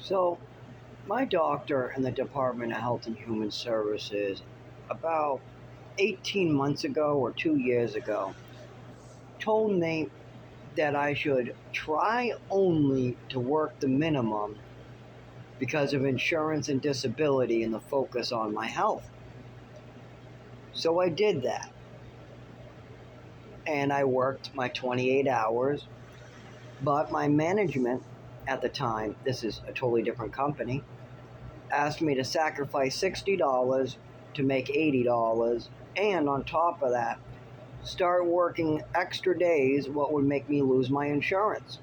So, my doctor in the Department of Health and Human Services, about 18 months ago or 2 years ago, told me that I should try only to work the minimum because of insurance and disability and the focus on my health. So I did that. And I worked my 28 hours, but my management at the time, this is a totally different company, asked me to sacrifice $60 to make $80, and on top of that, start working extra days, what would make me lose my insurance.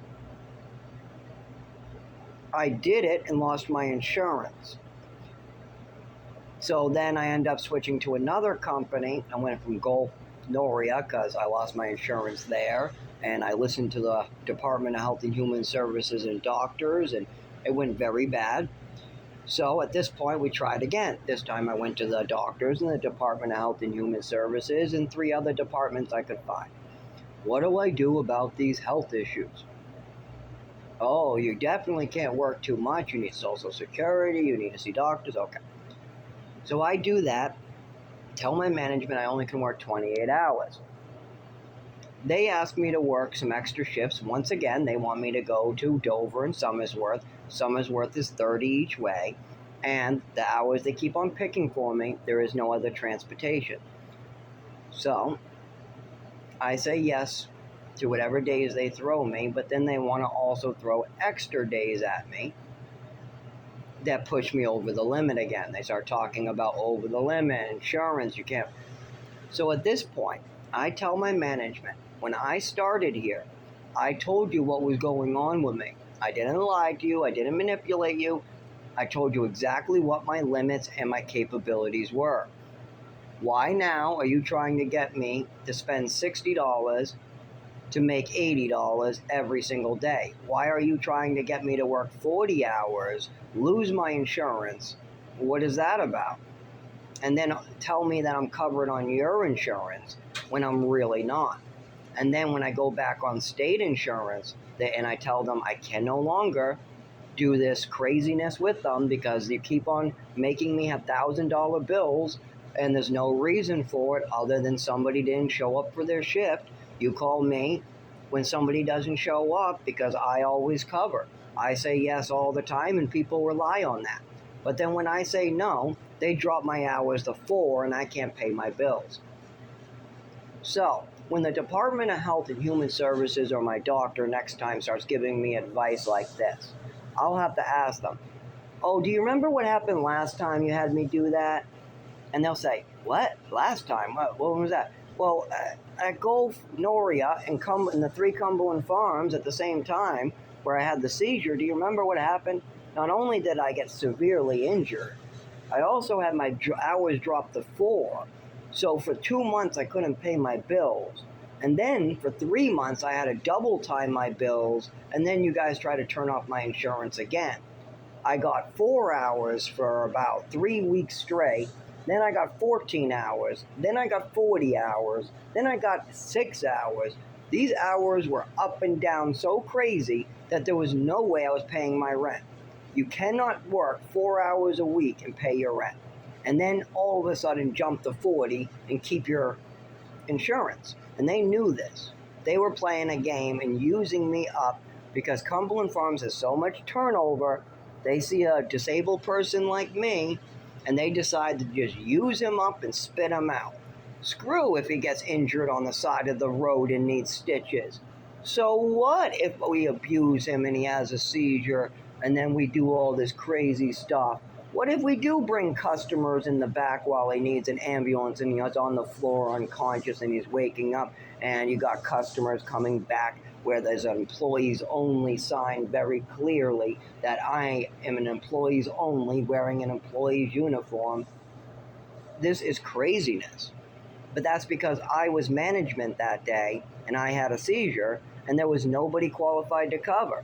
I did it and lost my insurance. So then I ended up switching to another company. I went from Gulf Noria because I lost my insurance there, and I listened to the Department of Health and Human Services and doctors, and it went very bad. So at this point, we tried again. This time I went to the doctors and the Department of Health and Human Services and 3 other departments I could find. What do I do about these health issues? Oh, you definitely can't work too much. You need Social Security. You need to see doctors. Okay. So I do that. Tell my management I only can work 28 hours. They ask me to work some extra shifts. Once again, they want me to go to Dover and Somersworth. Somersworth is 30 each way. And the hours they keep on picking for me, there is no other transportation. So I say yes to whatever days they throw me, but then they want to also throw extra days at me that push me over the limit again. They start talking about over the limit, insurance, you can't. So at this point, I tell my management, when I started here, I told you what was going on with me. I didn't lie to you. I didn't manipulate you. I told you exactly what my limits and my capabilities were. Why now are you trying to get me to spend $60 to make $80 every single day? Why are you trying to get me to work 40 hours, lose my insurance? What is that about? And then tell me that I'm covered on your insurance when I'm really not. And then when I go back on state insurance and I tell them I can no longer do this craziness with them because you keep on making me have $1,000 bills and there's no reason for it other than somebody didn't show up for their shift. You call me when somebody doesn't show up because I always cover. I say yes all the time and people rely on that. But then when I say no, they drop my hours to 4 and I can't pay my bills. So when the Department of Health and Human Services or my doctor next time starts giving me advice like this, I'll have to ask them, oh, do you remember what happened last time you had me do that? And they'll say, what? Last time? What was that? Well, at Gulf Noria and the 3 Cumberland Farms at the same time where I had the seizure, do you remember what happened? Not only did I get severely injured, I also had my hours dropped to 4. So for 2 months, I couldn't pay my bills. And then for 3 months, I had to double time my bills. And then you guys try to turn off my insurance again. I got 4 hours for about 3 weeks straight. Then I got 14 hours. Then I got 40 hours. Then I got 6 hours. These hours were up and down so crazy that there was no way I was paying my rent. You cannot work 4 hours a week and pay your rent. And then all of a sudden jump to 40 and keep your insurance. And they knew this. They were playing a game and using me up because Cumberland Farms has so much turnover. They see a disabled person like me and they decide to just use him up and spit him out. Screw if he gets injured on the side of the road and needs stitches. So what if we abuse him and he has a seizure and then we do all this crazy stuff? What if we do bring customers in the back while he needs an ambulance and he's on the floor unconscious and he's waking up and you got customers coming back where there's an employees only sign very clearly that I am an employees only wearing an employee's uniform? This is craziness. But that's because I was management that day and I had a seizure and there was nobody qualified to cover.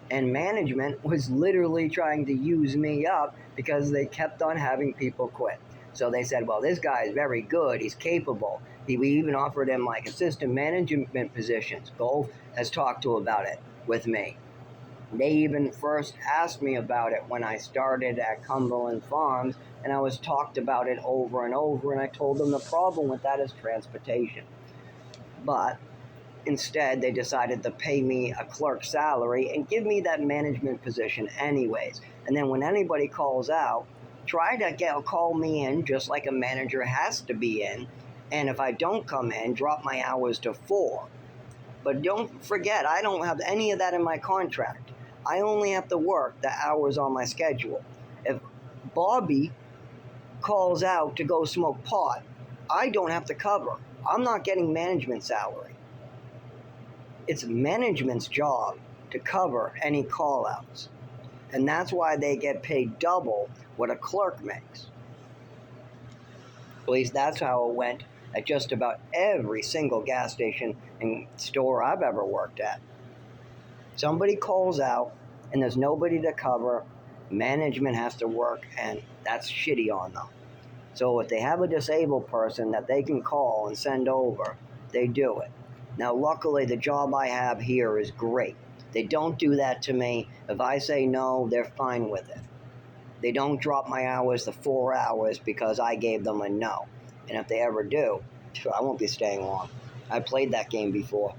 And management was literally trying to use me up because they kept on having people quit. So they said, well, this guy is very good. He's capable. We even offered him like assistant management positions. Gulf has talked to about it with me. They even first asked me about it when I started at Cumberland Farms, and I was talked about it over and over, and I told them the problem with that is transportation. But instead, they decided to pay me a clerk salary and give me that management position anyways. And then when anybody calls out, try to call me in just like a manager has to be in. And if I don't come in, drop my hours to 4. But don't forget, I don't have any of that in my contract. I only have to work the hours on my schedule. If Bobby calls out to go smoke pot, I don't have to cover. I'm not getting management salary. It's management's job to cover any call outs. And that's why they get paid double what a clerk makes. At least that's how it went at just about every single gas station and store I've ever worked at. Somebody calls out and there's nobody to cover, management has to work, and that's shitty on them. So if they have a disabled person that they can call and send over, they do it. Now, luckily, the job I have here is great. They don't do that to me. If I say no, they're fine with it. They don't drop my hours to 4 hours because I gave them a no. And if they ever do, I won't be staying long. I played that game before.